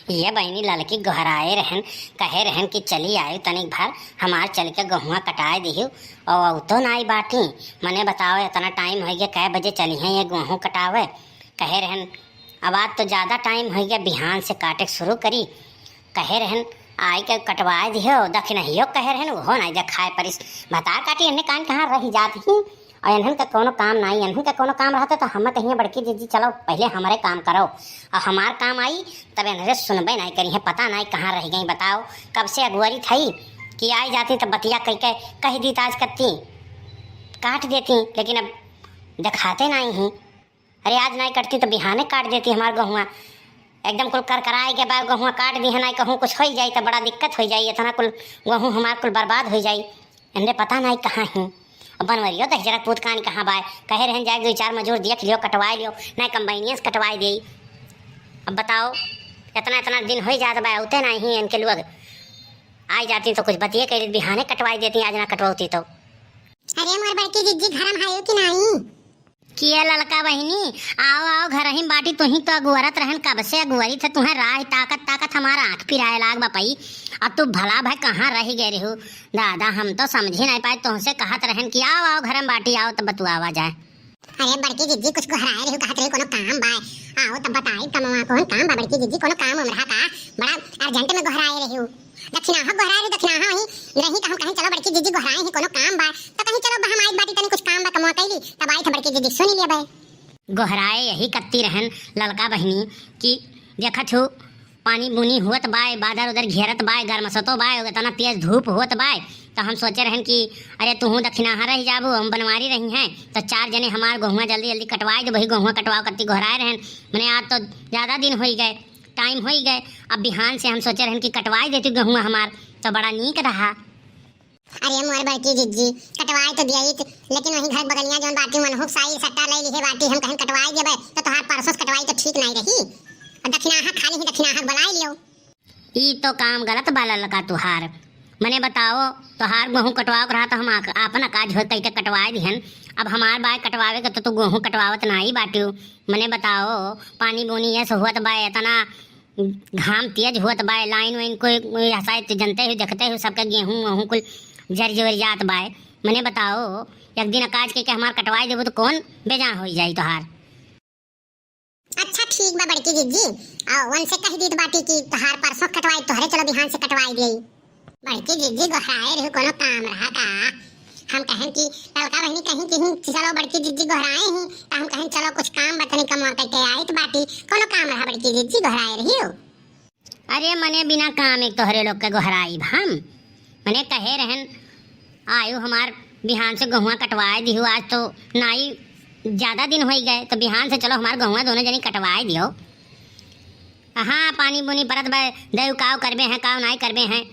ये बहनी लड़की गोहराए रहन, कहे रहन कि चली आयु तनिक भर हमार चल के गहुआ कटाए दिहु और तो ना आई बाटी। मने बताओ इतना टाइम हो गया, कै बजे चली हैं ये गेहूँ कटावे। कहे रहन अब आज तो ज़्यादा टाइम हो गया, बिहान से काटे शुरू करी। कहे रहन आई के कटवाए दिहो दख नहीं हो, कहे रहन वो नहीं देखाए परिस भतार काटी इन्हें कान कहाँ रही जाती ही। और इन्हन का कोनो काम नहीं, इन्हन का कोनो काम रहता तो हम कहिए बड़की दीदी चलो पहले हमारे काम करो और हमार काम आई तब इन्हें सुनबे नहीं करी है। पता नहीं कहाँ रह गई, बताओ कब से अगुवरी थी कि आई जाती तो बतिया कह दी ताज करती काट देती, लेकिन अब दिखाते नहीं हैं। अरे आज नहीं कटती तो बिहाने काट देती हमार गहुआ, एकदम कुल कर कराए के बाद गहुआ काट दी है। नहीं कहूँ कुछ हो जाए तो बड़ा दिक्कत हो जाए, इतना कुल गहूँ हमार कुल बर्बाद हो जाए। इन्हें पता नहीं कहाँ हैं। अब बनवरियो दस जरा पूत कान कहाँ बाय, कहे रहन जाए 2-4 मजूर देख लियो कटवाए लियो, नहीं कंबाइनिया से कटवाई दी। अब बताओ इतना दिन हो जाता बा उते नहीं इनके लोग आई जाती तो कुछ बतिए कह बिहाने कटवाई देती, आज ना कटवाती तो। अरे मोर बड़की जीजी घर में आयो कि नहीं? किया ललका बहिनी आओ आओ घर ही बाटी, तू ही तो अगुवरत रहन, कब से अगुवरी थे तुम्हें राह ताकत हमारा आँख फिराए लाग बपई। अब तू भला भाई कहाँ रह गए रहू दादा, हम तो समझ ही नहीं पाए। तुमसे कहत रहन कि आओ आओ घर में बाटी आओ तब तू आवा जाए। अरे बड़की जीजी कुछ घराए रहू, कहत रही कोनो काम बा, आओ तब बताई कमवा कौन काम बा बड़की जीजी, कोनो काम हमरा का बड़ा अर्जेंट में घराए रहू। दक्षिणाहा घराए रे, दक्षिणाहा ही रही तो हम कहीं चलो बड़की जीजी घराए ही कोनो काम बा तो कहीं चलो हम आई बाटी तनी कुछ काम बा कमवा कैली तब आई थे बड़की जीजी सुन लिया बे। गोहराए यही कत्ती रहन ललका बहिनी कि देखत हो पानी बुनी हुत बाय, बादर उधर घेरत बाय, गरमसतो बाय, इतना तेज धूप हुत बाय। तो हम सोचे रहन कि अरे तू दक्षिणाहा रह जाबू, हम बनवारी रही हैं तो 4 जने हमार गहुआ जल्दी जल्दी कटवाए दे। वही गहुआ कटवाओ कत्ती गोहराए रहन। मैंने आज तो ज़्यादा दिन हो गए, टाइम हो गए। अब बिहान से हम सोचे रहन कि कटवाई देती गहुआ हमार तो बड़ा नीक रहा। अरे मोर बड़की जीजी कटवाई तो दिया लेकिन वही घर बगलिया जोन बाटी मन हुक साई सट्टा ले लिहे बाटी हम कहीं कटवाई देबे तो तोहार परसों कटवाई तो ठीक नहीं रही। दक्षिणाहा खाली ही दक्षिणाहा बुलाई लियो। ई तो काम गलत बाला लगा तुहार। मने बताओ तोहार गेहूँ कटवाओ रहा तो हम अपन काज हो कह के कटवाए दिहन। अब हमार बाय कटवावे के तो तू गेहूँ कटवावत नहीं बाटियो। मने बताओ पानी बोनी ऐसे हुआ बाय, इतना घाम तेज हुआ बाय, लाइन वाइन कोई हसाए जनते हुए देखते हुए सबके गेहूँ वहूँ कुल जर जर जात बाय। मने बताओ एक दिन काज के हमार कटवाई देबो तो कौन बेजान हो जाई तोहार। अच्छा ठीक बा बड़की जीजी, आओ वन से कह दी बाटी की तोहार परसों कटवाई तोहरे चलो बिहान से कटवाई देई। बड़की जीजी गोहराए रहो कोनो काम रहा का, हम कहें कि लड़का बहनी कहीं चलो बड़की जीजी गोहराए ही तो हम कहें चलो कुछ काम बतनी कमवा के आई तो बाटी कोनो काम रहा बड़की जीजी गोहराए रही हो। अरे मने बिना काम एक तोहरे लोग के गोहराई हम मने कहे रहन आयु हमार बिहान से गहुआ कटवाए दिहो। आज तो नाई ज़्यादा दिन हो गए तो बिहान से चलो हमार गहुआ दोनों जनी कटवाए दियो। हाँ पानी बुनी परत बे देव काव करबे हैं काव नहीं करबे हैं,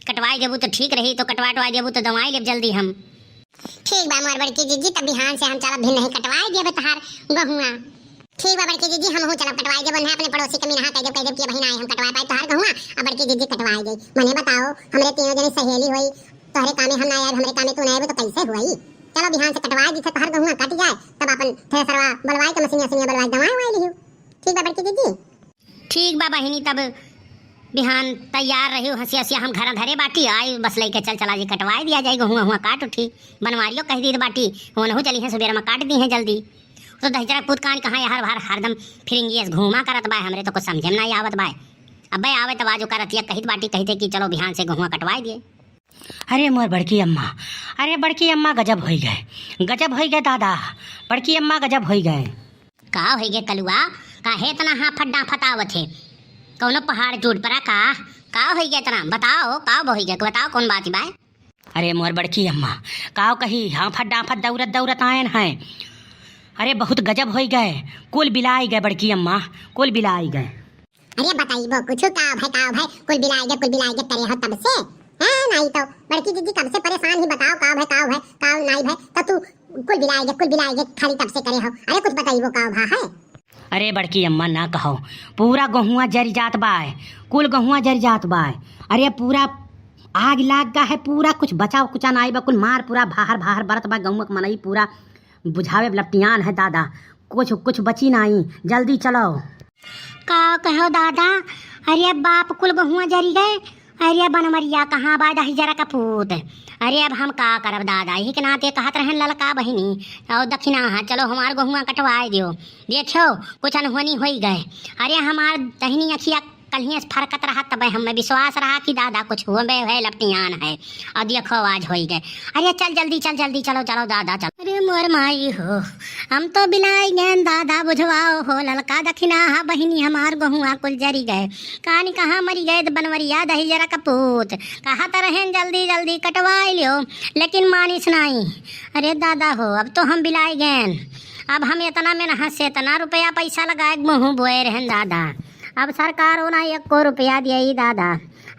कटवाई देबू तो ठीक रही तो कटवाई देबू तो दवाई लेब जल्दी हम। ठीक बा मोर बड़की जीजी तब बिहान से हम चला भी नहीं कटवाए देबे तोहार गहुआ। ठीक बा बड़की जीजी हम हो चला कटवाई देबो ना अपने पड़ोसी के मिनहा कह देब कि बहिन आई हम कटवाए पाए तोहार गहुआ। अब बड़की जीजी कटवाई दे। मने बताओ हमरे तीनों जने सहेली होई तोहरे कामे हम ना आए हमरे कामे तू ना आए तो कैसे हुई। चलो बिहान से कटवाई दी तोहार गहुआ कट जाए तब अपन थ्रेसरवा बलवाई के मशीनिया बलवाई दवाई वाई लियो। ठीक बा बड़की जीजी। ठीक बा बहिनी तब बिहान तैयार रही हंसी हंसी हम घर धरे बाटी आई बस लेके चला जी कटवाई दिया जाए गहुआ हुआ काट उठी बनवारियो कह दी बाटी वनहु चली है सुबेर में काट दी है जल्दी। तो दहजरा पूत कान कहाँ हर बार हरदम फिरेंगी घूमा करत बाय, हमरे तो कुछ समझे में नहीं आवत बाय। अब भाई आवे तब आज करतिया कहित बाटी कहते कि चलो बिहान से गहुआ कटवाई दिए। अरे मोर बड़की अम्मा, अरे बड़की अम्मा गजब हो गए दादा, बड़की अम्मा गजब हो गए। का हो गए कलुआ काहे इतना हाफत डाफत आवत है, कौनो पहाड़ टूट पड़ा का हो गया इतना बताओ का हो गया बताओ कौन बात बाय। अरे मोर बड़की अम्मा काव कही हाफत डाफत दौरत आयन हैं। अरे बहुत गजब हो गए, कुल बिलाई गए बड़की अम्मा कुल बिलाई गए। अरे बताइबो कुछ का भाई कुल बिलाई गए करे हो तब से हैं नहीं तो बड़की जीजी कब से परेशान ही बताओ का नहीं भाई तो तू कुल बिलाई गए खाली तब से करे हो। अरे कुछ बताइबो का भा है। अरे बड़की अम्मा ना कहो पूरा गहुआ जर जात बाय, कुल गहुआ जर जात बाय। अरे पूरा आग लाग गा है, पूरा कुछ बचाव कुचा नाई बा, कुल मार पूरा बाहर बरत बा गहुआ के मनई पूरा बुझावे लपटियान है दादा, कुछ बची नहीं, जल्दी चलो। का कहो दादा अरे बाप कुल गहुआ जरी गए। अरे बनमरिया कहाँ बा दही जरा का पूत। अरे अब हम का करब दादा, यही के नाते कहत रहन ललका बहिनी और दक्षिणा हाँ चलो हमार गहुआ कटवाए दियो। देखो कुछ अनहोनी हो गए। अरे हमार दहिनी अखिया कल फरकत रहा तब हमें विश्वास रहा कि दादा कुछ हुआ है लपटियान है। और देखो आज हो गए। अरे चल जल्दी चलो चलो दादा चलो। अरे मोर माई हो, हम तो बिलाई गए दादा बुझवाओ हो। ललका दक्षिणा हा बहिनी हमार गहुआ कुल जरी गए। कहानी कहाँ मरी गए बनवरिया दही जरा कपूत। कहा तो रहें जल्दी जल्दी कटवाई लियो, लेकिन मानिस नहीं। अरे दादा हो अब तो हम बिलाई गए। अब हम इतना मेहनत से इतना रुपया पैसा लगाए गेहूँ बोए रहन दादा। अब सरकार होना 1 रुपया दिए दादा।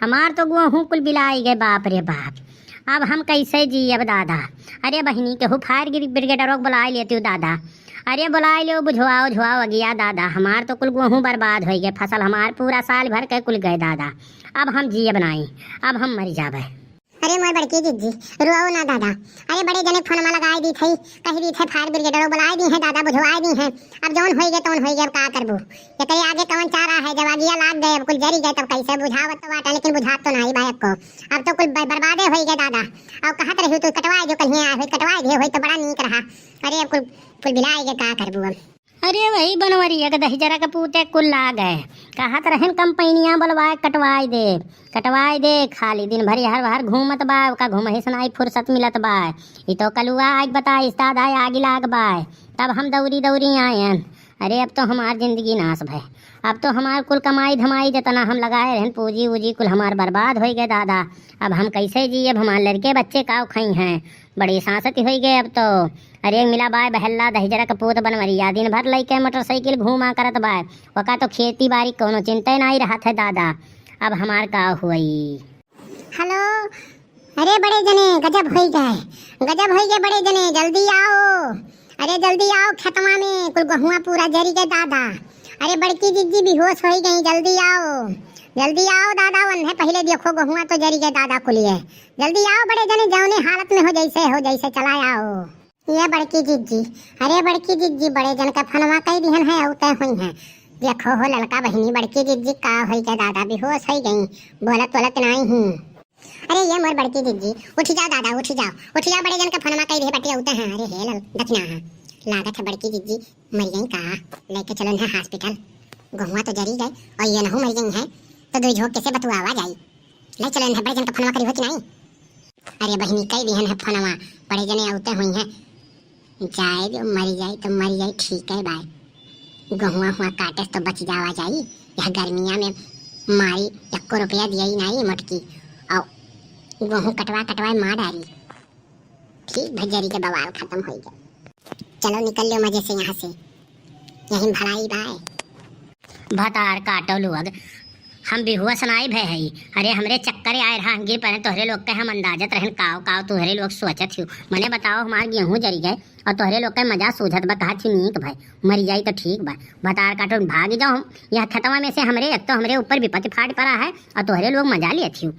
हमार तो गेहूँ कुल बिलाई गए बाप रे बाप। अब हम कैसे जी अब दादा। अरे बहिनी के फायर ब्रिगेडरों को बुला लेती हूँ दादा। अरे बुला लो बुझवाओ झुआओ गया दादा। हमार तो कुल गेहूँ बर्बाद हो गए, फसल हमार पूरा साल भर के कुल गए दादा। अब हम जिए बनाई, अब हम मर जावे। अरे मोर बड़की जीजी रुआओ ना दादा। अरे बड़े जने फोनमा लगाई दी थी, कही दी थे फायर ब्रिगेडरों बुलाई दी है दादा, बुझवाई दी है। अब जौन हो गए तौन हो गए, अब का करबू। ये करे आगे कौन चारा है, जब आगिया लाग गए अब कुल जरी गए तब कैसे बुझावत तो बाटा, लेकिन बुझात तो नहीं बाइक को। अब तो कुल बर्बादे हो गए दादा। अब कहत रही तू कटवाई जो कल आए हो, कटवाई दे हो तो बड़ा नीक रहा। अरे अब कुल बिलाई गए, का करबू अब। अरे वही बनवरिया के दही जरा के पूते कुल ला गए। कहत रहन कंपनियां बोलवाए कटवाई दे खाली दिन भरी हर बार घूमत बा, का घूमही सुनाई फुर्सत मिलत बा। ई तो कलुआ आज बताइस दादा आगे लाग बाय, तब हम दौरी आयन। अरे अब तो हमार जिंदगी नाश भय। अब तो हमार कुल कमाई धमाई जितना हम लगाए रहन पूजी उजी कुल हमार बर्बाद हो गए दादा। अब हम कैसे जी, अब हमारे लड़के बच्चे काव खाई हैं, बड़ी सांसती हो गए अब तो। अरे मिला बाय बहल्ला दही जरा कपूत बनवरिया दिन भर लैके मोटरसाइकिल घूमा करत बाय। वका तो खेती बाड़ी कोनो चिंता नहीं रहा था दादा। अब हमार का हुई। हेलो, अरे बड़े जने गजब हो गए बड़े जने, जल्दी आओ। अरे जल्दी आओ, खेतवा में कुल गहुआ पूरा जरी गए दादा। अरे बड़की जीजी बेहोश हो गई, जल्दी आओ दादा। वन्हे पहले देखो गहुआ तो जरी गए दादा कुलिए। जल्दी आओ बड़े जने, जौने हालत में हो जैसे चला आओ। ये बड़की जीजी, अरे बड़की जीजी बड़े जन का फनवा कई दिहन है उतय हुई है। देखो हो ललका बहिनी बड़की जीजी का हो गए दादा, बेहोश हो गई, बोलत नहीं हूँ। अरे ये मोर बड़की जीजी उठ जाओ दादा, उठ जाओ बड़े जन का फनमा कई रहे बटिया उते हैं। अरे हे दक्षिणा है, लागत है बड़की जीजी मर गई का, लेके चलो है हॉस्पिटल। गहुआ तो जरी गए और ये नहु मर गई है तो दो झोंक कैसे बतुआवा जाई। ले चलो है बड़े जन का फनमा करी होती नहीं। अरे बहिनी कई दिहन है फनमा, बड़े जने उते हुई है। जाए जो मरी जाए ठीक है बाय। गहुआ हुआ काटे तो बच जावा जाई। यह गर्मिया में मारी 1 रुपया दिया ही नहीं मोटकी, और गेहूँ कटवाए मार डाली। ठीक भजरी के बवाल खत्म हो गया। चलो निकल लो मजे से यहाँ से, यही भलाई बाय। भतार काटो लोग, हम बिहुआ सुनाई भय है। अरे हमरे चक्कर आए रहा, हम गिर पड़े तोहरे लोग के हम अंदाजत रहन काव तोहरे लोग सोचत हो। मने बताओ हमार गेहूँ जरी गए और तोहरे लोग के मजा सूझत बा, कहा थी नीक भाई मरी जाई तो ठीक बा। भतार काटो भाग जाओ, यह खतवा में से हमरे एक तो हमरे ऊपर विपत्ति फाट पड़ा है और तोहरे लोग मजा लिए थी।